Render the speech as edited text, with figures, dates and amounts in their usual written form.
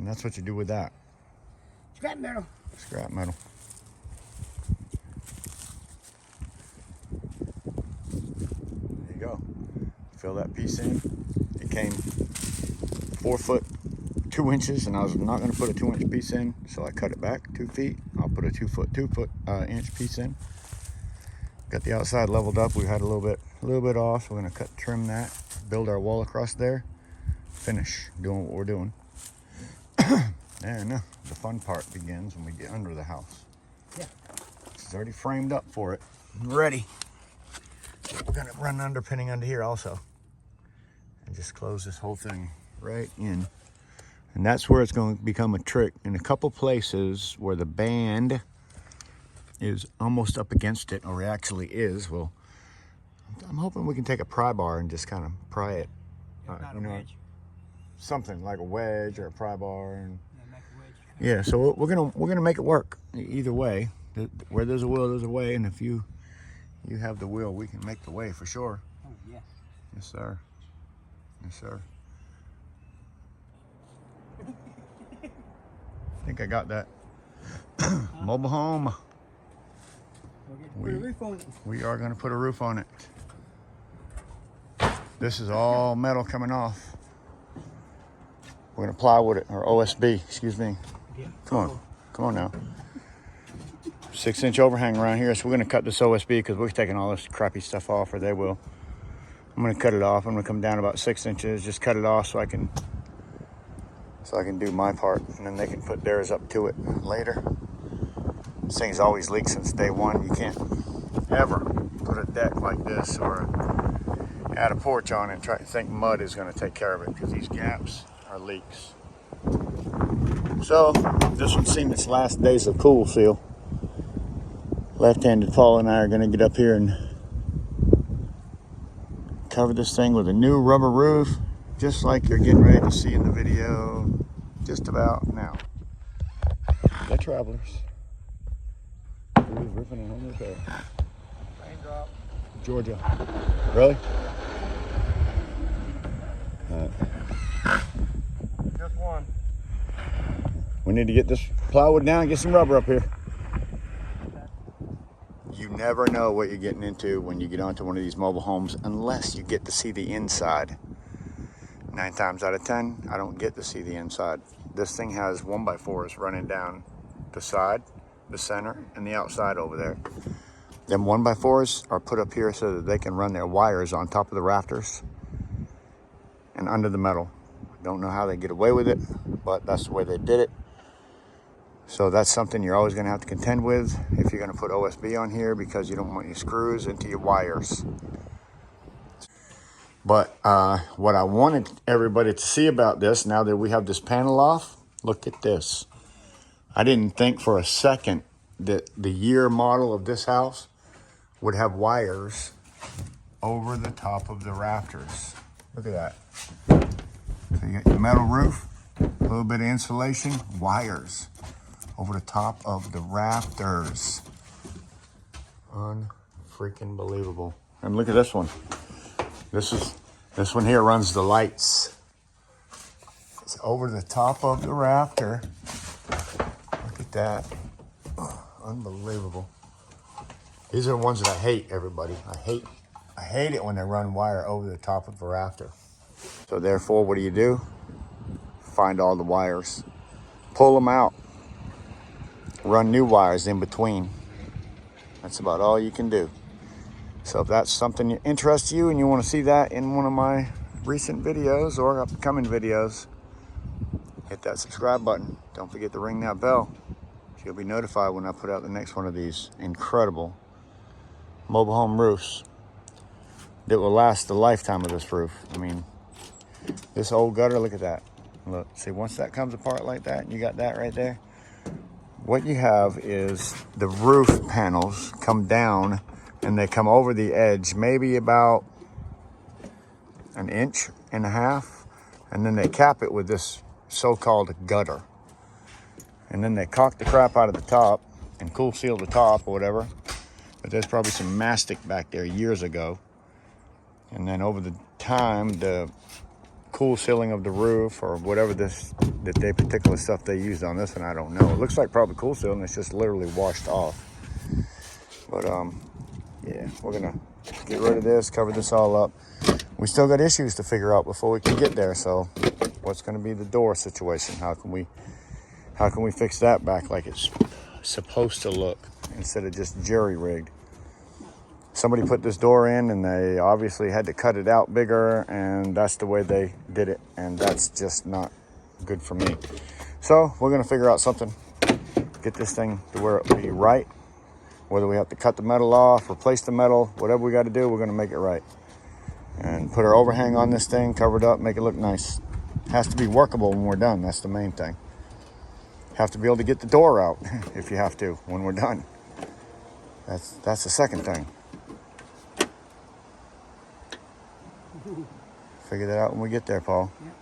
that's what you do with that. Scrap metal. Scrap metal. There you go. Fill that piece in. It came 4 foot 2 inches, and I was not going to put a 2-inch piece in, so I cut it back 2 feet. I'll put a 2 foot inch piece in. Got the outside leveled up. We had a little bit off. So we're going to trim that, build our wall across there, finish doing what we're doing. And the fun part begins when we get under the house. Yeah. It's already framed up for it. Ready. We're going to run underpinning under here also. And just close this whole thing right in. And that's where it's going to become a trick. In a couple places where the band is almost up against it, or it actually is, well, I'm hoping we can take a pry bar and just kind of pry it. You know, something like a wedge or a pry bar. And yeah, so we're gonna make it work either way. Where there's a will, there's a way, and if you have the will, we can make the way for sure. Oh yeah. Yes, sir. Yes, sir. I think I got that. Mobile home. Put a roof on it. We are going to put a roof on it. This is all metal coming off. We're going to plywood it, or OSB, excuse me. Yeah. Come on now. 6-inch overhang around here, so we're going to cut this OSB because we're taking all this crappy stuff off, or they will. I'm going to cut it off. I'm going to come down about 6 inches, just cut it off so I can do my part, and then they can put theirs up to it later. This thing's always leaked since day one. You can't ever put a deck like this or add a porch on it and try to think mud is going to take care of it, because these gaps are leaks. So this one's seen its last days of cool seal. Left-handed Paul and I are going to get up here and cover this thing with a new rubber roof, just like you're getting ready to see in the video just about now. The Travelers. Roofing and home repair. Raindrop. Georgia. Really? Just one. We need to get this plywood down and get some rubber up here. You never know what you're getting into when you get onto one of these mobile homes unless you get to see the inside. 9 times out of 10, I don't get to see the inside. This thing has 1x4s running down the side, the center, and the outside over there. Them 1x4s are put up here so that they can run their wires on top of the rafters and under the metal. Don't know how they get away with it, but that's the way they did it. So that's something you're always going to have to contend with if you're going to put OSB on here, because you don't want your screws into your wires. But what I wanted everybody to see about this, now that we have this panel off, look at this. I didn't think for a second that the year model of this house would have wires over the top of the rafters. Look at that. So you got your metal roof, a little bit of insulation, wires over the top of the rafters. Unfreaking believable. And look at this one. This one here runs the lights. It's over the top of the rafter. Look at that. Oh, unbelievable. These are the ones that I hate, everybody. I hate it when they run wire over the top of the rafter. So therefore, what do? Find all the wires. Pull them out. Run new wires in between. That's about all you can do. So if that's something that interests you and you want to see that in one of my recent videos or upcoming videos, hit that subscribe button. Don't forget to ring that bell. You'll be notified when I put out the next one of these incredible mobile home roofs that will last the lifetime of this roof. I mean, this old gutter, look at that. Look, see, once that comes apart like that, and you got that right there, what you have is the roof panels come down and they come over the edge, maybe about 1.5 inches, and then they cap it with this so-called gutter. And then they caulk the crap out of the top and cool seal the top or whatever. But there's probably some mastic back there years ago. And then over the time, the cool sealing of the roof or whatever that particular stuff they used on this one. I don't know. It looks like probably cool sealing. It's just literally washed off. But yeah, we're gonna get rid of this, cover this all up. We still got issues to figure out before we can get there. So what's gonna be the door situation? How can we fix that back like it's supposed to look instead of just jerry-rigged? Somebody put this door in and they obviously had to cut it out bigger, and that's the way they did it, and that's just not good for me. So we're gonna figure out something, get this thing to where it be right. Whether we have to cut the metal off, replace the metal, whatever we got to do, we're gonna make it right. And put our overhang on this thing, cover it up, make it look nice. Has to be workable when we're done. That's the main thing. Have to be able to get the door out if you have to when we're done. That's the second thing. Figure that out when we get there, Paul. Yep.